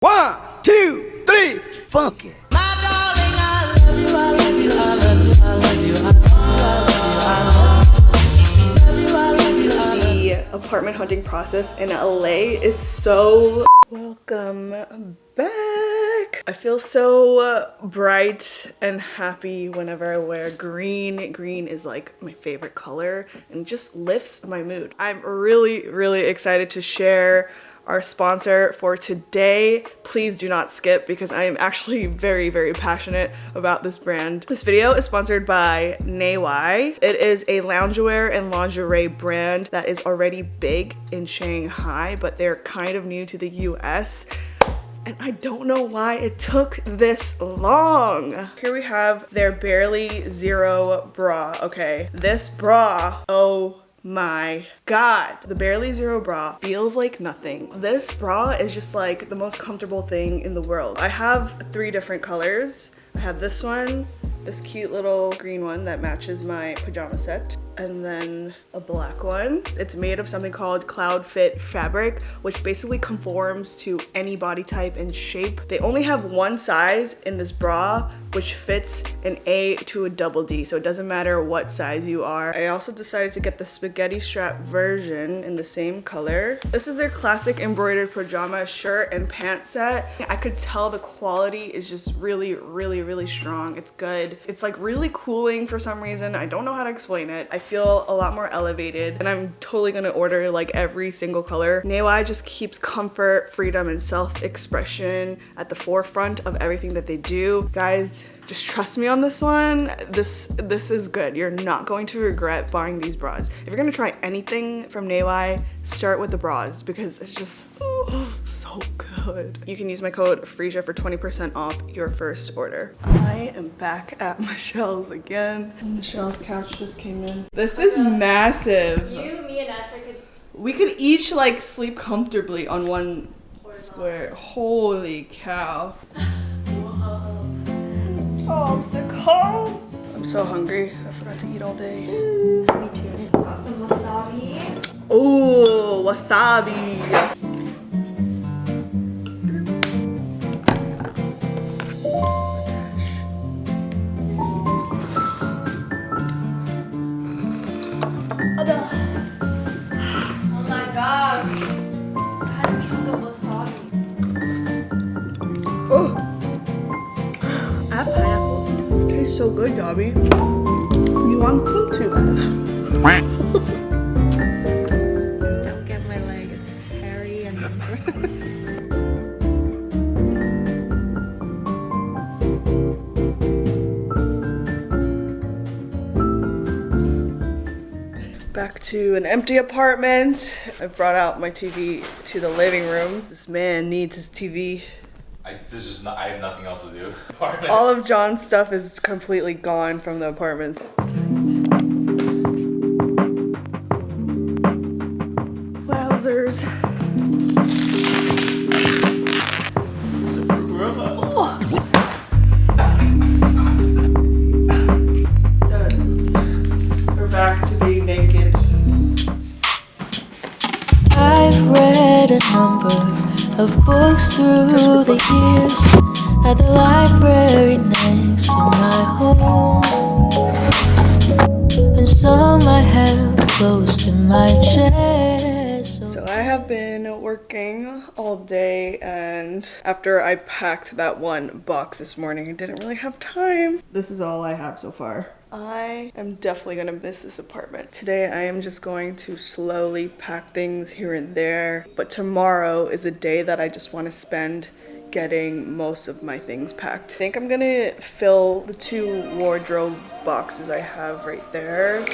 1, 2, 3, funk it. The apartment hunting process in LA is so... Welcome back. I feel so bright and happy whenever I wear green. Green is like my favorite color and just lifts my mood. I'm really excited to share our sponsor for today. Please do not skip because I am actually very passionate about this brand. This video is sponsored by NEIWAI. It is a loungewear and lingerie brand that is already big in Shanghai, but they're kind of new to the US. And I don't know why it took this long. Here we have their Barely Zero bra. Okay, this bra, oh my god. The Barely Zero bra feels like nothing. This bra is just like the most comfortable thing in the world. I have 3 different colors. I have this one, this cute little green one that matches my pajama set, and then a black one. It's made of something called Cloud Fit fabric, which basically conforms to any body type and shape. They only have one size in this bra, which fits an A to a double D, so it doesn't matter what size you are. I also decided to get the spaghetti strap version in the same color. This is their classic embroidered pajama shirt and pant set. I could tell the quality is just really strong. It's good. It's like really cooling for some reason. I don't know how to explain it. I feel a lot more elevated, and I'm totally gonna order like every single color. NEIWAI just keeps comfort, freedom, and self-expression at the forefront of everything that they do. Guys, just trust me on this one. This is good. You're not going to regret buying these bras. If you're gonna try anything from NEIWAI, start with the bras because it's just so good. You can use my code Freesia for 20% off your first order. I am back at Michelle's again. Michelle's couch just came in. This is massive. You, me, and Esther We could each like sleep comfortably on one square. Holy cow. Popsicles. I'm so hungry. I forgot to eat all day. Me too. Got some wasabi. Oh, wasabi. Oh my gosh. I had to chunk of wasabi. Oh. I have pineapples. It tastes so good, Dobby. You want them too? Don't get my leg, it's hairy and gross. Back to an empty apartment. I brought out my TV to the living room. This man needs his TV. I have nothing else to do. All of John's stuff is completely gone from the apartment. Wowzers. It's a gorilla. Done. We're back to being naked. I've read a number of books through the years at the library next to my home, and some I held close to my chest. So I have been working all day, and after I packed that one box this morning, I didn't really have time. This is all I have so far. I am definitely gonna miss this apartment. Today I am just going to slowly pack things here and there, but tomorrow is a day that I just want to spend getting most of my things packed. I think I'm gonna fill the 2 wardrobe boxes I have right there.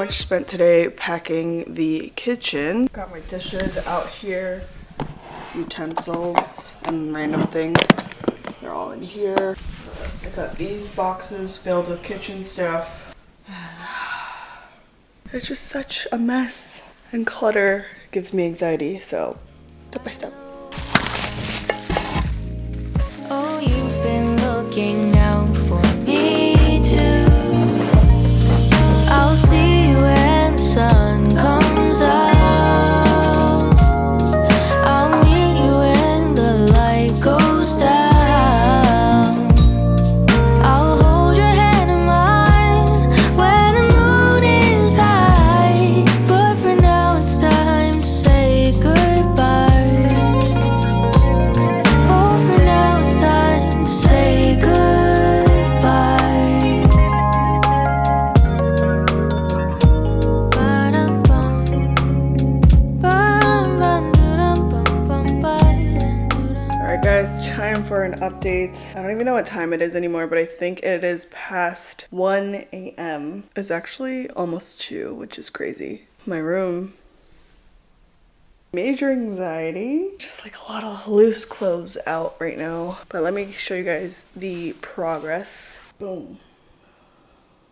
Spent today packing the kitchen. Got my dishes out here, utensils and random things. They're all in here. I got these boxes filled with kitchen stuff. It's just such a mess, and clutter gives me anxiety, so step by step. Oh, you've been looking out for me too. I'll see you when the sun comes out. I'll meet you when the light goes down. I'll hold your hand in mine when the moon is high. But for now it's time to say goodbye. Oh, for now it's time to say goodbye. Ba-dum-bum. Ba-dum-bum, do-dum-bum-bum, ba-dum-dum. Alright guys, time for an update. I don't even know what time it is anymore, but I think it is past 1 a.m. It's actually almost 2, which is crazy. My room. Major anxiety. Just like a lot of loose clothes out right now. But let me show you guys the progress. Boom.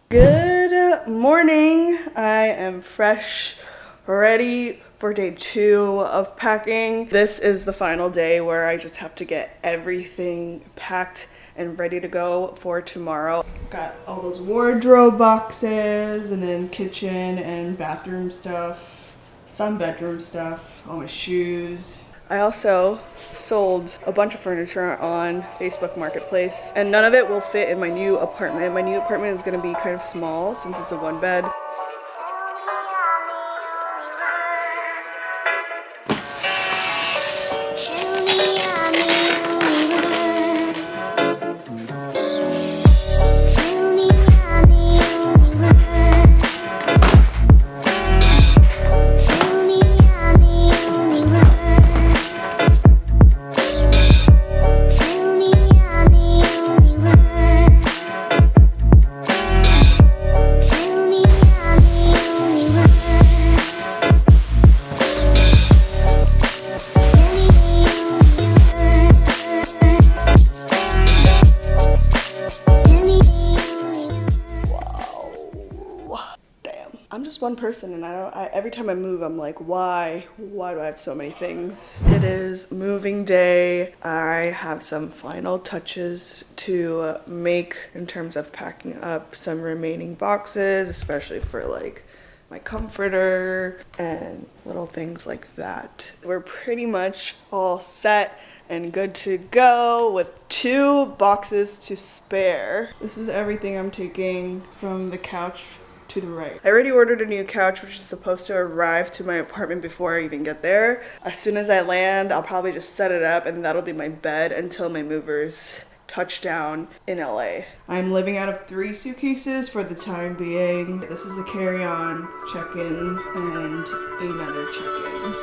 Good morning. I am fresh, ready for day 2 of packing. This is the final day where I just have to get everything packed and ready to go for tomorrow. Got all those wardrobe boxes and then kitchen and bathroom stuff, some bedroom stuff, all my shoes. I also sold a bunch of furniture on Facebook Marketplace, and none of it will fit in my new apartment. My new apartment is gonna be kind of small since it's a 1-bed. One person, and every time I move I'm like, why do I have so many things? It is moving day. I have some final touches to make in terms of packing up some remaining boxes, especially for like my comforter and little things like that. We're pretty much all set and good to go with 2 boxes to spare. This is everything I'm taking from the couch to the right. I already ordered a new couch, which is supposed to arrive to my apartment before I even get there. As soon as I land, I'll probably just set it up and that'll be my bed until my movers touch down in LA. I'm living out of 3 suitcases for the time being. This is a carry-on, check-in, and another check-in.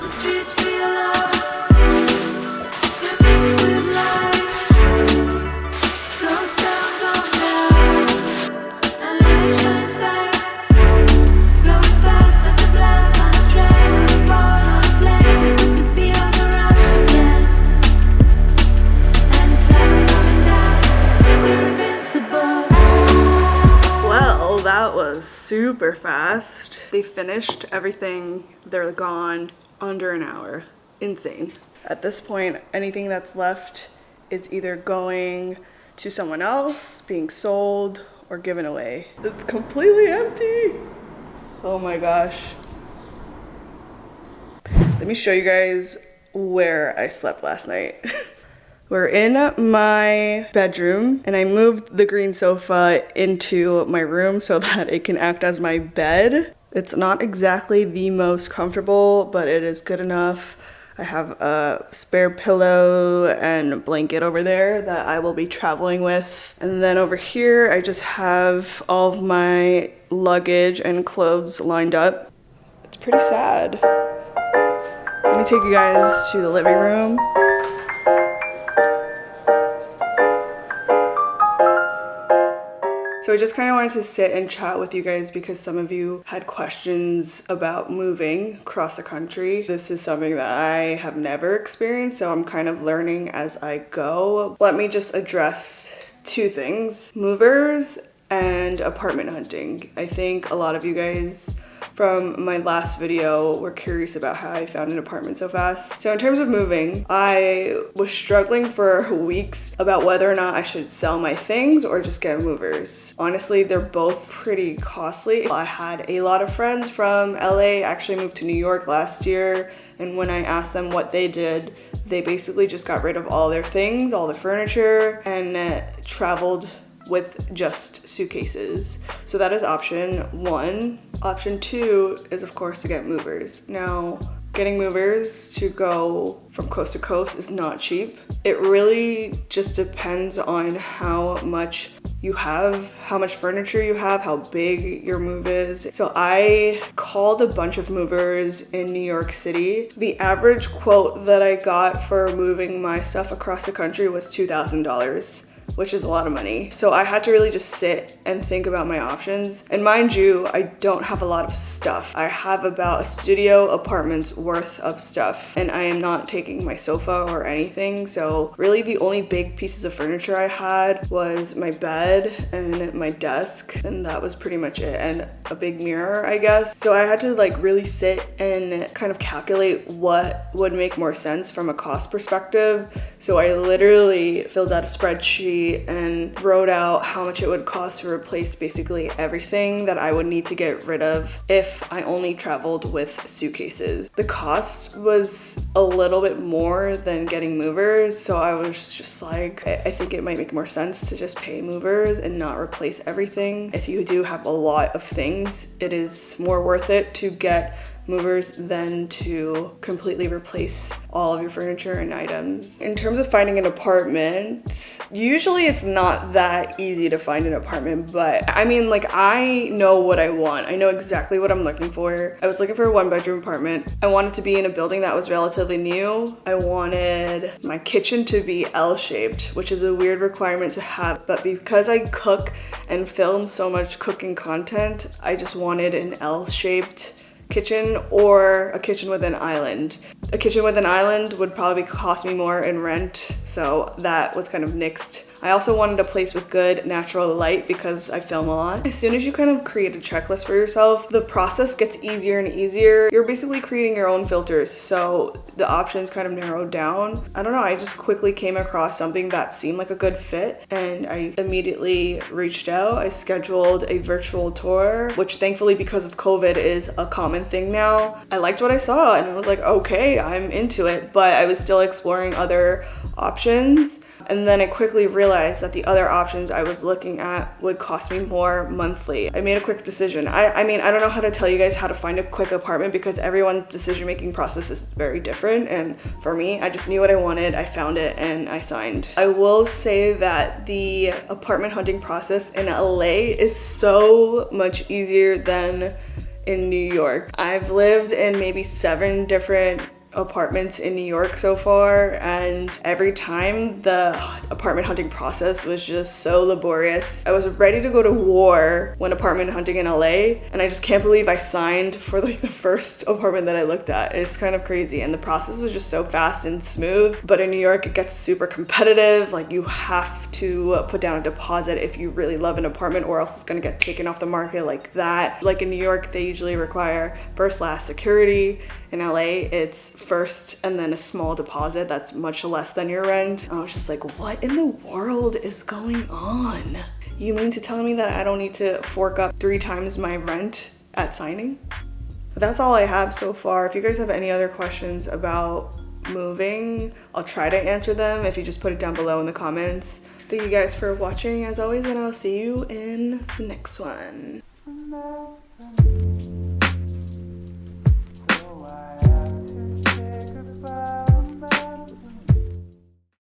Streets feel alive, they're mixed with life. Goes down, and life shines back. Going fast, such a blast on a train, on a boat, on a plane. So good to feel the rush again, and it's never coming down. We're invincible. Well, that was super fast. They finished everything. They're gone under an hour. Insane. At this point, anything that's left is either going to someone else, being sold, or given away. It's completely empty. Oh my gosh. Let me show you guys where I slept last night. We're in my bedroom, and I moved the green sofa into my room so that it can act as my bed. It's not exactly the most comfortable, but it is good enough. I have a spare pillow and a blanket over there that I will be traveling with. And then over here, I just have all of my luggage and clothes lined up. It's pretty sad. Let me take you guys to the living room. So I just kind of wanted to sit and chat with you guys because some of you had questions about moving across the country. This is something that I have never experienced, so I'm kind of learning as I go. Let me just address two things: movers and apartment hunting. I think a lot of you guys from my last video were curious about how I found an apartment so fast. So in terms of moving, I was struggling for weeks about whether or not I should sell my things or just get movers. Honestly, they're both pretty costly. I had a lot of friends from LA actually moved to New York last year, and when I asked them what they did, they basically just got rid of all their things, all their furniture, and traveled with just suitcases. So that is option one. Option two is of course to get movers. Now, getting movers to go from coast to coast is not cheap. It really just depends on how much you have, how much furniture you have, how big your move is. So I called a bunch of movers in New York City. The average quote that I got for moving my stuff across the country was $2,000. Which is a lot of money. So I had to really just sit and think about my options. And mind you, I don't have a lot of stuff. I have about a studio apartment's worth of stuff, and I am not taking my sofa or anything. So really the only big pieces of furniture I had was my bed and my desk, and that was pretty much it, and a big mirror, I guess. So I had to like really sit and kind of calculate what would make more sense from a cost perspective. So I literally filled out a spreadsheet and wrote out how much it would cost to replace basically everything that I would need to get rid of if I only traveled with suitcases. The cost was a little bit more than getting movers, so I was just like, I think it might make more sense to just pay movers and not replace everything. If you do have a lot of things, it is more worth it to get movers than to completely replace all of your furniture and items. In terms of finding an apartment, usually it's not that easy to find an apartment, but I mean, like, I know what I want. I know exactly what I'm looking for. I was looking for a 1-bedroom apartment. I wanted to be in a building that was relatively new. I wanted my kitchen to be L-shaped, which is a weird requirement to have, but because I cook and film so much cooking content, I just wanted an L-shaped kitchen or a kitchen with an island. A kitchen with an island would probably cost me more in rent, so that was kind of nixed. I also wanted a place with good natural light because I film a lot. As soon as you kind of create a checklist for yourself, the process gets easier and easier. You're basically creating your own filters, so the options kind of narrowed down. I don't know, I just quickly came across something that seemed like a good fit, and I immediately reached out. I scheduled a virtual tour, which thankfully because of COVID is a common thing now. I liked what I saw and I was like, okay, I'm into it, but I was still exploring other options. And then I quickly realized that the other options I was looking at would cost me more monthly. I made a quick decision. I mean, I don't know how to tell you guys how to find a quick apartment because everyone's decision-making process is very different. And for me, I just knew what I wanted, I found it, and I signed. I will say that the apartment hunting process in LA is so much easier than in New York. I've lived in maybe 7 different apartments in New York so far, and every time the apartment hunting process was just so laborious. I was ready to go to war when apartment hunting in LA, and I just can't believe I signed for like the first apartment that I looked at. It's kind of crazy, and the process was just so fast and smooth. But in New York it gets super competitive. Like, you have to put down a deposit if you really love an apartment, or else it's gonna get taken off the market like that. Like in New York they usually require first last security. In LA, it's first and then a small deposit that's much less than your rent. I was just like, what in the world is going on? You mean to tell me that I don't need to fork up 3 times my rent at signing? But that's all I have so far. If you guys have any other questions about moving, I'll try to answer them if you just put it down below in the comments. Thank you guys for watching as always, and I'll see you in the next one.